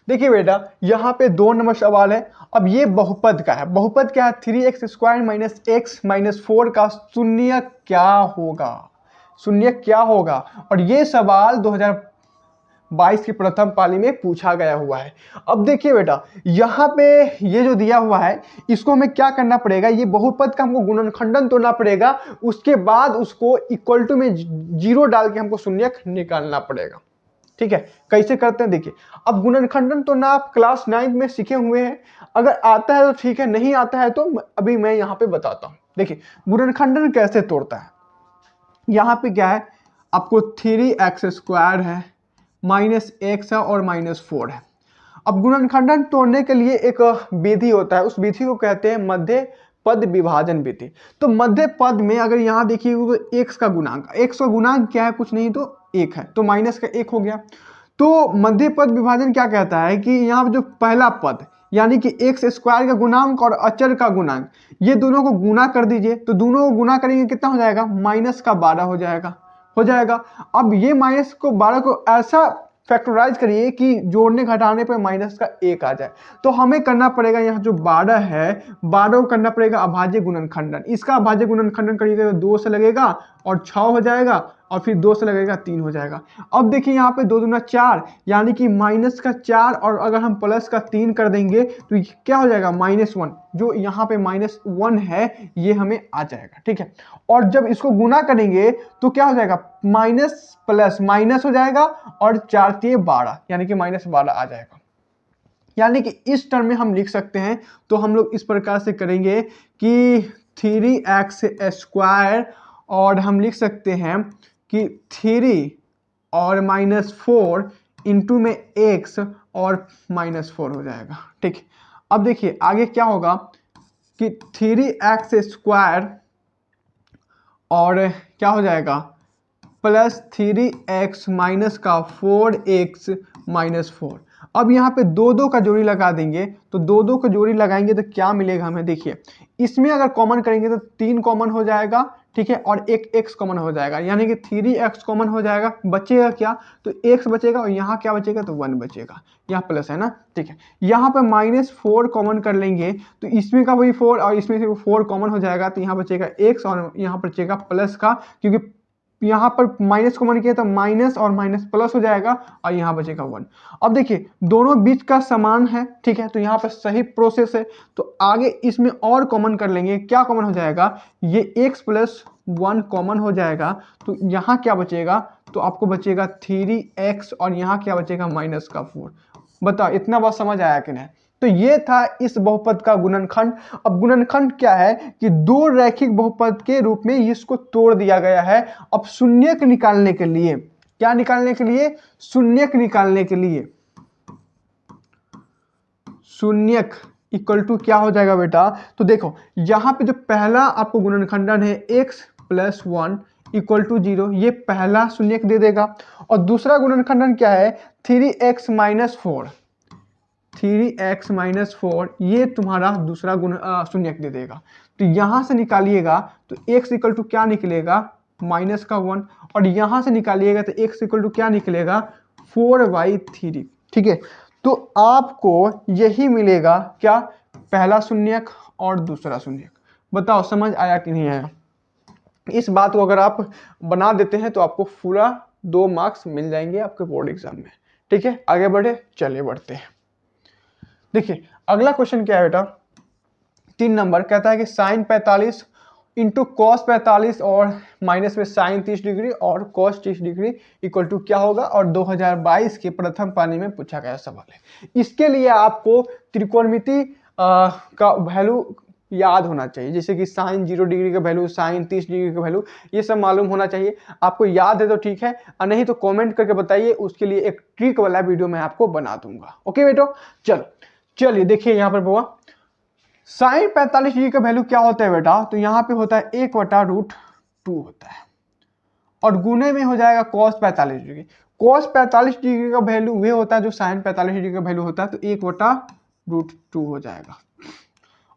देखिए बेटा यहाँ पे 2 नंबर सवाल है। अब ये बहुपद का है, बहुपद क्या है, 3x² - x - 4 का शून्य क्या होगा, शून्य क्या होगा। और ये सवाल 2022 की प्रथम पाली में पूछा गया हुआ है। अब देखिए बेटा यहाँ पे ये जो दिया हुआ है इसको हमें क्या करना पड़ेगा, ये बहुपद का हमको गुणनखंडन तोड़ना पड़ेगा, उसके बाद उसको इक्वल टू में 0 डाल के हमको शून्यक निकालना पड़ेगा, ठीक है। कैसे करते हैं देखिए, अब गुणनखंडन तो ना आप क्लास 9 में सीखे हुए हैं, अगर आता है तो ठीक है, नहीं आता है तो अभी मैं यहाँ पे बताता हूँ। देखिए गुणनखंडन कैसे तोड़ता है, यहाँ पे क्या है, आपको 3x² है, -x है और -4 है। अब गुणनखंडन तोड़ने के लिए एक विधि होता है, उस विधि को कहते हैं मध्य पद विभाजन विधि। तो मध्य पद में अगर यहाँ देखिए तो एक्स का गुणांक, एक्स का गुणांक क्या है, कुछ नहीं तो एक है, तो माइनस का एक हो गया। तो मध्य पद विभाजन क्या कहता है कि यहाँ जो पहला पद यानी कि एक्स स्क्वायर का गुणांक और अचर का गुणांक, ये दोनों को गुना कर दीजिए। तो दोनों को गुना करेंगे कितना हो जाएगा, माइनस का 12 हो जाएगा। अब ये माइनस को 12 को ऐसा फैक्टराइज करिए कि जोड़ने घटाने पे माइनस का एक आ जाए। तो हमें करना पड़ेगा यहाँ जो 12 है, 12 को करना पड़ेगा अभाज्य गुणनखंडन। इसका अभाज्य गुणनखंडन करिएगा तो 2 से लगेगा और 6 हो जाएगा, और फिर 2 से लगेगा 3 हो जाएगा। अब देखिए यहाँ पे 2 दूना 4 यानी कि माइनस का 4, और अगर हम प्लस का 3 कर देंगे तो क्या हो जाएगा, -1। जो यहाँ पे -1 है ये हमें आ जाएगा, ठीक है। और जब इसको गुना करेंगे तो क्या हो जाएगा, माइनस प्लस माइनस हो जाएगा, और 4 × 12 यानी कि -12 आ जाएगा। यानी कि इस टर्म में हम लिख सकते हैं। तो हम लोग इस प्रकार से करेंगे कि 3x² और हम लिख सकते हैं कि 3 और -4 इंटू में x और -4 हो जाएगा, ठीक। अब देखिए आगे क्या होगा कि 3x² और क्या हो जाएगा प्लस 3x माइनस का 4x -4। अब यहाँ पे 2 का जोड़ी लगा देंगे। तो 2 का जोड़ी लगाएंगे तो क्या मिलेगा हमें, देखिए इसमें अगर कॉमन करेंगे तो 3 कॉमन हो जाएगा, ठीक है, और एक x कॉमन हो जाएगा, यानी कि 3x कॉमन हो जाएगा। बचेगा क्या, तो x बचेगा, और यहाँ क्या बचेगा, तो 1 बचेगा, यहाँ प्लस है ना, ठीक है। यहाँ पे -4 कॉमन कर लेंगे तो इसमें का वही 4 और इसमें से 4 कॉमन हो जाएगा, तो यहाँ बचेगा x और यहाँ बचेगा प्लस का, क्योंकि यहाँ पर माइनस कॉमन किया तो माइनस और माइनस प्लस हो जाएगा, और यहाँ बचेगा 1। अब देखिए दोनों बीच का समान है, ठीक है, तो यहाँ पर सही प्रोसेस है। तो आगे इसमें और कॉमन कर लेंगे, क्या कॉमन हो जाएगा, ये x + 1 कॉमन हो जाएगा। तो यहाँ क्या बचेगा, तो आपको बचेगा 3x और यहाँ क्या बचेगा, -4। बताओ इतना बात समझ आया कि नहीं। तो ये था इस बहुपद का गुणनखंड। अब गुणनखंड क्या है कि 2 रैखिक बहुपद के रूप में इसको तोड़ दिया गया है। अब शून्यक निकालने के लिए, क्या निकालने के लिए, शून्यक निकालने के लिए, शून्यक इक्वल टू क्या हो जाएगा बेटा, तो देखो यहाँ पे जो पहला आपको गुणनखंडन है x + 1 = 0, ये पहला शून्यक दे देगा। और दूसरा गुणनखंडन क्या है, 3x - 4, 3x - 4, ये तुम्हारा दूसरा शून्यक दे देगा। तो यहाँ से निकालिएगा तो x इक्वल टू क्या निकलेगा, -1, और यहाँ से निकालिएगा तो x इक्वल टू क्या निकलेगा, 4/3, ठीक है। तो आपको यही मिलेगा, क्या, पहला शून्यक और दूसरा शून्यक। बताओ समझ आया कि नहीं आया। इस बात को अगर आप बना देते हैं तो आपको पूरा 2 मार्क्स मिल जाएंगे आपके बोर्ड एग्जाम में, ठीक है। आगे बढ़े, चलिए बढ़ते हैं। देखिए अगला क्वेश्चन क्या है बेटा, 3 नंबर कहता है कि sin 45 इंटू cos 45 और माइनस में sin 30 डिग्री और cos 30 डिग्री इक्वल टू क्या होगा, और 2022 के प्रथम पानी में पूछा गया सवाल है। इसके लिए आपको त्रिकोणमिति का वैल्यू याद होना चाहिए, जैसे कि sin 0 डिग्री का वैल्यू, sin 30 डिग्री का वैल्यू, ये सब मालूम होना चाहिए। आपको याद है तो ठीक है, और नहीं तो कमेंट करके बताइए, उसके लिए एक ट्रिक वाला वीडियो मैं आपको बना दूंगा। ओके बेटो, चलिए देखिए यहाँ पर बुआ, sin 45 डिग्री का वैल्यू क्या होता है बेटा, तो यहाँ पे होता है 1/√2 होता है, और गुने में हो जाएगा cos 45 डिग्री। cos 45 डिग्री का वैल्यू वे होता है जो sin 45 डिग्री का वैल्यू होता है, तो 1/√2 हो जाएगा।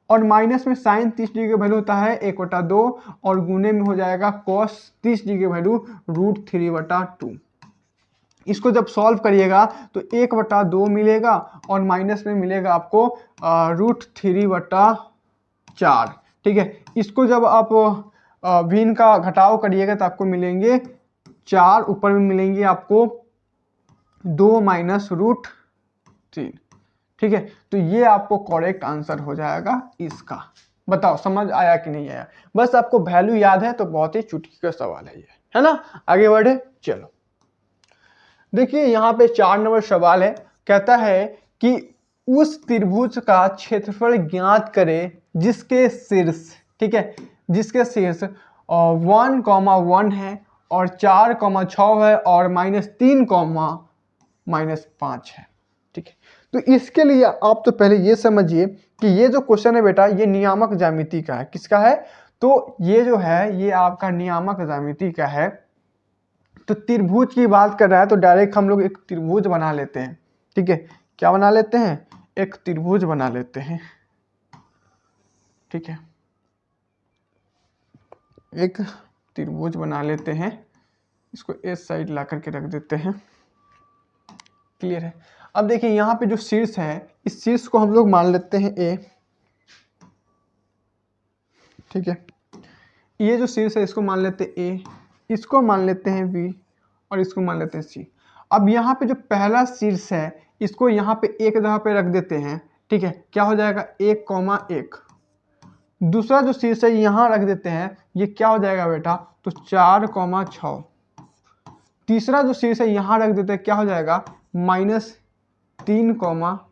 और माइनस में sin 30 डिग्री का वैल्यू होता है 1/2, और गुने में हो जाएगा cos 30 डिग्री का वैल्यू √3/2। इसको जब सॉल्व करिएगा तो 1/2 मिलेगा, और माइनस में मिलेगा आपको √3/4, ठीक है। इसको जब आप भिन्न का घटाव करिएगा तो आपको मिलेंगे 4, ऊपर में मिलेंगे आपको 2 - √3, ठीक है। तो ये आपको करेक्ट आंसर हो जाएगा इसका। बताओ समझ आया कि नहीं आया। बस आपको वैल्यू याद है तो बहुत ही चुटकी का सवाल है ये, है ना। आगे बढ़े, चलो देखिए यहाँ पे 4 नंबर सवाल है। कहता है कि उस त्रिभुज का क्षेत्रफल ज्ञात करें जिसके शीर्ष, ठीक है, जिसके शीर्ष 1,1 है और 4,6 है और -3, -5 है, ठीक है। तो इसके लिए आप तो पहले ये समझिए कि ये जो क्वेश्चन है बेटा ये नियामक ज्यामिति का है। किसका है? तो ये जो है ये आपका नियामक ज्यामिति का है। तो त्रिभुज की बात कर रहा है तो डायरेक्ट हम लोग एक त्रिभुज बना लेते हैं। ठीक है, क्या बना लेते हैं? एक त्रिभुज बना लेते हैं। ठीक है, एक त्रिभुज बना लेते हैं, इसको इस साइड ला करके रख देते हैं। क्लियर है? अब देखिए यहाँ पे जो शीर्ष है इस शीर्ष को हम लोग मान लेते हैं ए। ठीक है, ये जो शीर्ष है इसको मान लेते हैं ए, इसको मान लेते हैं बी और इसको मान लेते हैं सी। अब यहाँ पे जो पहला शीर्ष है इसको यहाँ पे एक जगह पे रख देते हैं। ठीक है, क्या हो जाएगा? 1,1। दूसरा जो शीर्ष है यहाँ रख देते हैं, ये क्या हो जाएगा बेटा? तो 4,6। तीसरा जो शीर्ष है यहाँ रख देते हैं, क्या हो जाएगा? -3,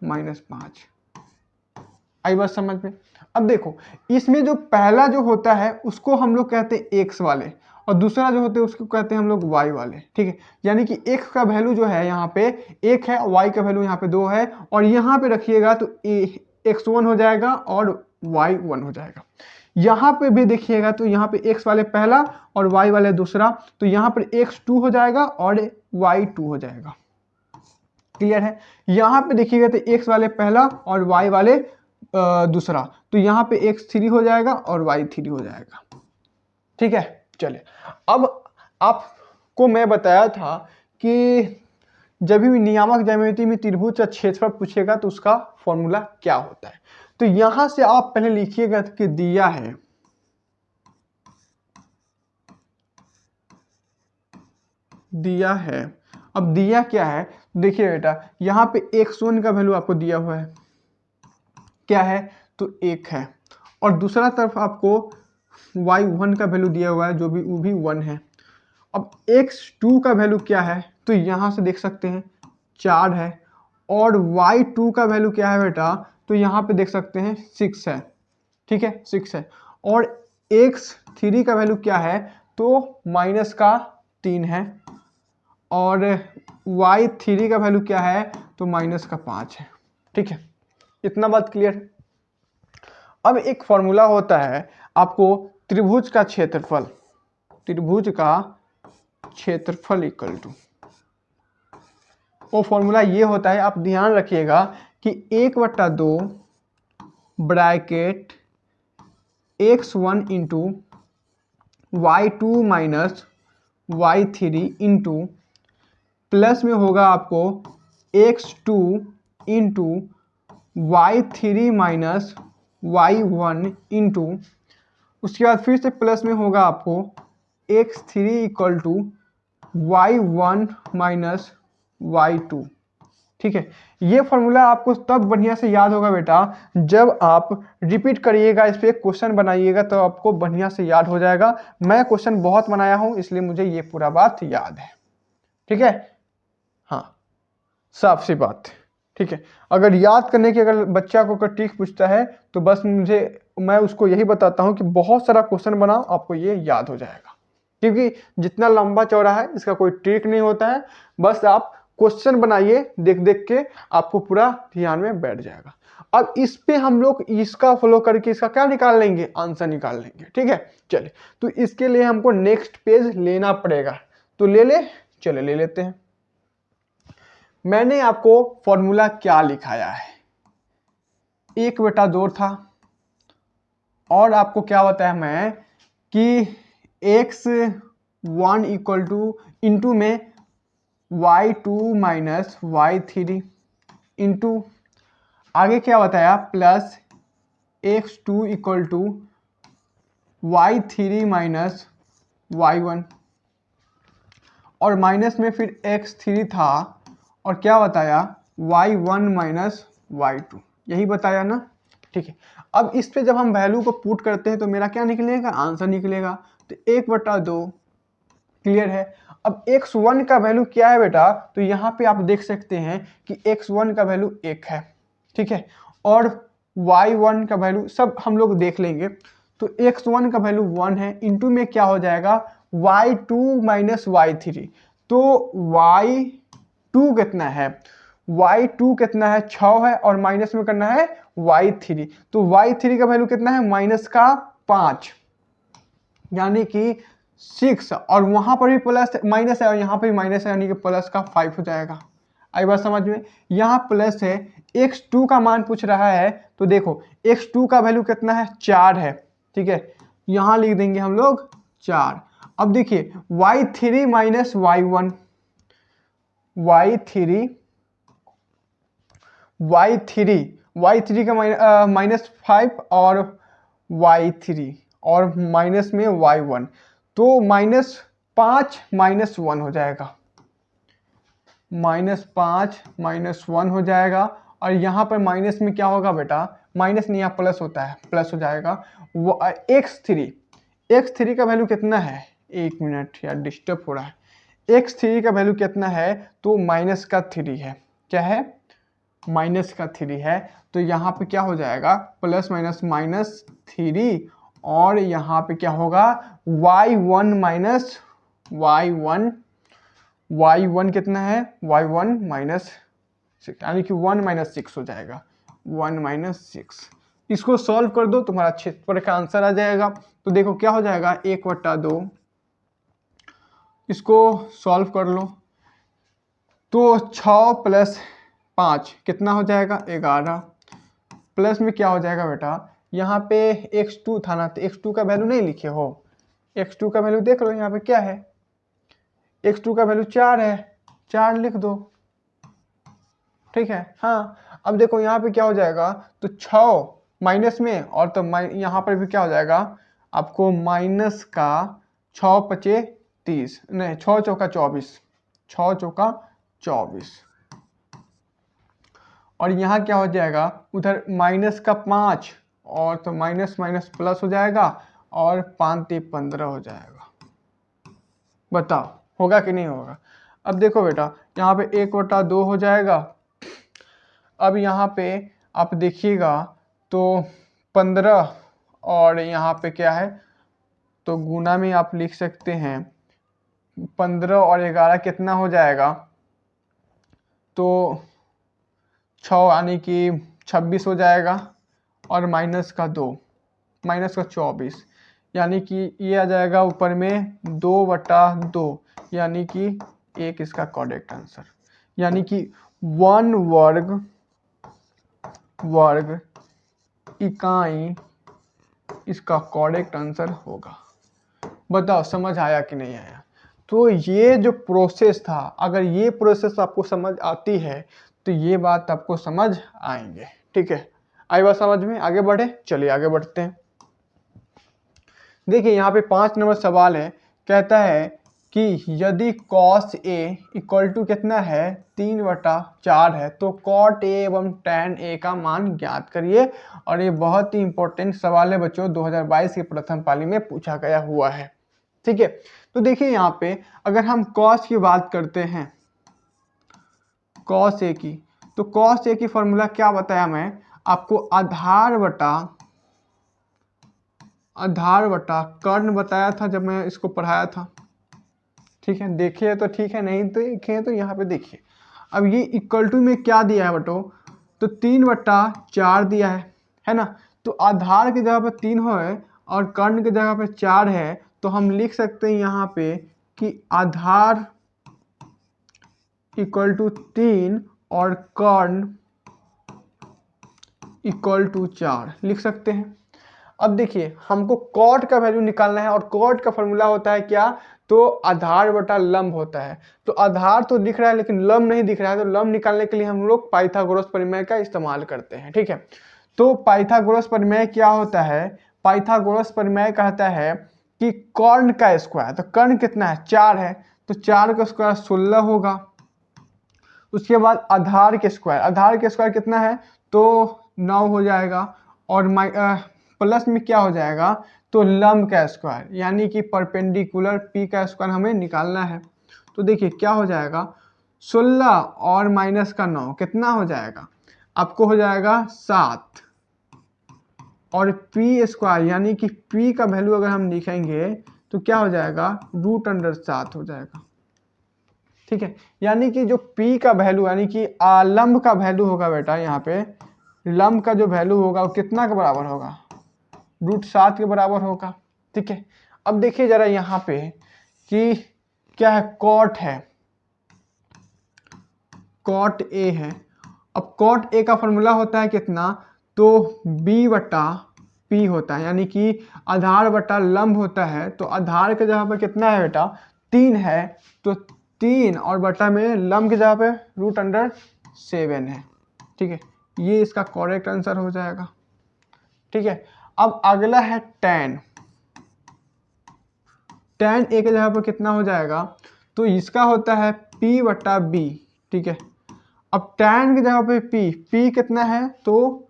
-5। आई बात समझ में? अब देखो इसमें जो पहला जो होता है उसको हम लोग कहते हैं एक्स वाले और दूसरा जो होते हैं उसको कहते हैं हम लोग वाई वाले। ठीक है, यानी कि एक्स का वैल्यू जो है यहाँ पे 1 है, वाई का वैल्यू यहाँ पे 2 है और यहाँ पे रखिएगा तो x1 हो जाएगा और y1 हो जाएगा। यहाँ पे भी देखिएगा तो यहाँ पे x वाले पहला और y वाले दूसरा, तो यहाँ पर x2 हो जाएगा और y2 हो जाएगा। क्लियर है? यहाँ पे देखिएगा तो x वाले पहला और y वाले दूसरा, तो यहाँ पे x3 हो जाएगा और y3 हो जाएगा। ठीक है, चलिए अब आपको मैं बताया था कि जब भी नियामक ज्यामिति में त्रिभुज का क्षेत्रफल पूछेगा तो उसका फॉर्मूला क्या होता है। तो यहां से आप पहले लिखिएगा कि दिया है अब दिया क्या है? देखिए बेटा यहाँ पे x1 का वैल्यू आपको दिया हुआ है, क्या है? तो 1 है और दूसरा तरफ आपको y1 का वैल्यू दिया हुआ है जो भी वो भी 1 है। अब x2 का वैल्यू क्या है? तो यहाँ से देख सकते हैं 4 है और y2 का वैल्यू क्या है बेटा? तो यहाँ पे देख सकते हैं 6 है। ठीक है, 6 है और x3 का वैल्यू क्या है? तो -3 है और y3 का वैल्यू क्या है? तो -5 है। ठीक है, इतना बात क्लियर है। अब एक फॉर्मूला होता है आपको त्रिभुज का क्षेत्रफल इक्वल टू, वो फॉर्मूला ये होता है, आप ध्यान रखिएगा कि 1/2 bracket x1 into y2 minus y3 into plus में होगा आपको x2 into y3 minus y1 into, उसके बाद फिर से प्लस में होगा आपको x3 equal to y1 minus y2। ठीक है, ये फॉर्मूला आपको तब बढ़िया से याद होगा बेटा जब आप रिपीट करिएगा, इस पे क्वेश्चन बनाइएगा तो आपको बढ़िया से याद हो जाएगा। मैं क्वेश्चन बहुत बनाया हूं इसलिए मुझे ये पूरा बात याद है। ठीक है, हाँ साफ सी बात। ठीक है, अगर याद करने की अगर बच्चा को ट्रिक पूछता है तो बस मैं उसको यही बताता हूं कि बहुत सारा क्वेश्चन बनाओ, आपको ये याद हो जाएगा। क्योंकि जितना लंबा चौड़ा है इसका कोई ट्रिक नहीं होता है, बस आप क्वेश्चन बनाइए, देख देख के आपको पूरा ध्यान में बैठ जाएगा। अब इस पे हम लोग इसका फॉलो करके इसका क्या निकाल लेंगे? आंसर निकाल लेंगे। ठीक है, चलिए तो इसके लिए हमको नेक्स्ट पेज लेना पड़ेगा, तो चले ले लेते हैं। मैंने आपको फॉर्मूला क्या लिखाया है? 1/2 था और आपको क्या बताया मैं कि x1 इक्वल टू इंटू में y2 माइनस y3 इंटू आगे क्या बताया plus x2 equal to y3 minus y1 और माइनस में फिर x3 था और क्या बताया y1 माइनस y2, यही बताया ना। ठीक है, अब इस पे जब हम वैल्यू को पुट करते हैं तो मेरा क्या निकलेगा? आंसर निकलेगा। तो 1/2 क्लियर है। अब x1 का वैल्यू क्या है बेटा? तो यहाँ पे आप देख सकते हैं कि x1 का वैल्यू 1 है। ठीक है, और y1 का वैल्यू सब हम लोग देख लेंगे। तो x1 का वैल्यू 1 है, इंटू में क्या हो जाएगा y2 माइनस y3। तो y2 कितना है? y2 कितना है 6 है और माइनस में करना है y3, तो y3 का वैल्यू कितना है -5 यानी कि 6, और वहां पर भी प्लस माइनस है और यहाँ पर भी माइनस है यानी कि प्लस का 5 हो जाएगा। आई बात समझ में। यहाँ प्लस है, x2 का मान पूछ रहा है तो देखो x2 का वैल्यू कितना है 4 है, ठीक है, यहाँ लिख देंगे हम लोग 4। अब देखिए y3 माइनस y1, y3 का -5 और y3 और माइनस में y1, तो -5 -1 हो जाएगा, -5 -1 हो जाएगा। और यहाँ पर माइनस में क्या होगा बेटा, माइनस नहीं यहाँ प्लस होता है, प्लस हो जाएगा। x3 का वैल्यू कितना है, एक मिनट यार डिस्टर्ब हो रहा है, x3 का वैल्यू कितना है तो -3 है, क्या है -3 है, तो यहाँ पे क्या हो जाएगा प्लस माइनस -3 और यहाँ पे क्या होगा y1 कितना है y1 -6 यानी कि 1 -6 हो जाएगा, 1 -6। इसको सॉल्व कर दो तुम्हारा क्षेत्रफल का आंसर आ जाएगा। तो देखो क्या हो जाएगा 1/2, इसको सॉल्व कर लो तो 6 + 5 कितना हो जाएगा 11, प्लस में क्या हो जाएगा बेटा, यहाँ पे x2 था ना, तो x2 का वैल्यू नहीं लिखे हो, x2 का वैल्यू देख लो यहाँ पे क्या है, x2 का वैल्यू 4 है, 4 लिख दो, ठीक है। हाँ अब देखो यहाँ पे क्या हो जाएगा, तो 6 माइनस में और तो यहाँ पर भी क्या हो जाएगा आपको माइनस का 6 × 5 = 30, नहीं 6 × 4 = 24, 6 × 4 = 24, और यहाँ क्या हो जाएगा उधर -5 और तो माइनस माइनस प्लस हो जाएगा और 5 × 15 हो जाएगा। बताओ होगा कि नहीं होगा। अब देखो बेटा यहाँ पे 1/2 हो जाएगा। अब यहाँ पे आप देखिएगा तो 15 और यहाँ पे क्या है तो गुना में आप लिख सकते हैं, 15 और 11 कितना हो जाएगा, तो 6 यानी कि 26 हो जाएगा और -2 -24 यानी कि ये आ जाएगा ऊपर में 2/2 यानी कि 1 इसका करेक्ट आंसर, यानी कि 1 वर्ग इकाई इसका करेक्ट आंसर होगा। बताओ समझ आया कि नहीं आया। तो ये जो प्रोसेस था, अगर ये प्रोसेस आपको समझ आती है तो ये बात आपको समझ आएंगे, ठीक है। आई बात समझ में, आगे बढ़े, चलिए आगे बढ़ते हैं। देखिए यहाँ पे 5 नंबर सवाल है, कहता है कि यदि cos A = कितना है 3/4 है तो cot A एवं tan A का मान ज्ञात करिए। और ये बहुत ही इंपॉर्टेंट सवाल है बच्चों, 2022 की प्रथम पाली में पूछा गया हुआ है, ठीक है। तो देखिए यहाँ पे अगर हम cos की बात करते हैं, cos A की, तो cos A की फॉर्मूला क्या बताया मैं आपको, आधार बटा कर्ण बताया था जब मैं इसको पढ़ाया था, ठीक है। देखिए तो ठीक है, नहीं देखे तो यहाँ पे देखिए। अब ये इक्वल टू में क्या दिया है बटो, तो 3/4 दिया है ना। तो आधार की जगह पे 3 है और कर्ण की जगह पे 4 है, तो हम लिख सकते हैं यहाँ पे कि आधार = 3 और कर्ण = 4 लिख सकते हैं। अब देखिए हमको कॉट का वैल्यू निकालना है और कॉट का फॉर्मूला होता है क्या, तो आधार बटा लंब होता है। तो आधार तो दिख रहा है लेकिन लंब नहीं दिख रहा है, तो लंब निकालने के लिए हम लोग पाइथागोरस प्रमेय का इस्तेमाल करते हैं, ठीक है। तो पाइथागोरस प्रमेय क्या होता है, पाइथागोरस प्रमेय कहता है कि कर्ण का स्क्वायर, तो कर्ण कितना है 4 है, तो 4 का स्क्वायर 16 होगा। उसके बाद आधार के स्क्वायर कितना है तो 9 हो जाएगा, और प्लस में क्या हो जाएगा तो लंब का स्क्वायर यानी कि परपेंडिकुलर पी का स्क्वायर हमें निकालना है। तो देखिए क्या हो जाएगा 16 और -9 कितना हो जाएगा आपको, हो जाएगा 7, और पी स्क्वायर यानी कि पी का वैल्यू अगर हम लिखेंगे तो क्या हो जाएगा √7 हो जाएगा, ठीक है, यानी कि जो p का वैल्यू यानी कि लंब का वैल्यू होगा बेटा, यहाँ पे लंब का जो वैल्यू होगा वो कितना के बराबर होगा, √7 के बराबर होगा। ठीक है, अब देखिए जरा यहाँ पे कि क्या है, कॉट है, कॉट ए है। अब कॉट ए का फॉर्मूला होता है कितना, तो b/p होता है, यानी कि आधार बटा लंब होता है। तो आधार के जगह पे कितना है बेटा, 3 है, तो 3 और बटा में लंब की जगह पे √7 है। ठीक है, ये इसका करेक्ट आंसर हो जाएगा। ठीक है, अब अगला है tan। tan a के जगह पर कितना हो जाएगा, तो इसका होता है p/b। ठीक है, अब tan की जगह पे p कितना है, तो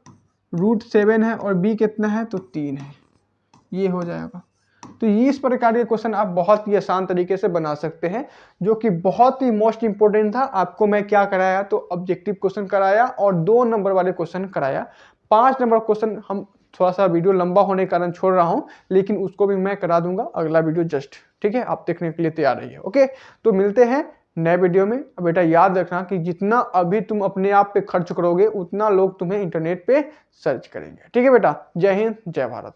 √7 है और b कितना है, तो 3 है, ये हो जाएगा। तो इस प्रकार के क्वेश्चन आप बहुत ही आसान तरीके से बना सकते हैं, जो कि बहुत ही मोस्ट इंपोर्टेंट था। आपको मैं क्या कराया, तो ऑब्जेक्टिव क्वेश्चन कराया और 2 नंबर वाले क्वेश्चन कराया। 5 नंबर क्वेश्चन हम थोड़ा सा वीडियो लंबा होने के कारण छोड़ रहा हूं, लेकिन उसको भी मैं करा दूंगा अगला वीडियो जस्ट। ठीक है, आप देखने के लिए तैयार रहिए। ओके, तो मिलते हैं नए वीडियो में। बेटा याद रखना कि जितना अभी तुम अपने आप पे खर्च करोगे, उतना लोग तुम्हें इंटरनेट पे सर्च करेंगे। ठीक है बेटा, जय हिंद, जय भारत।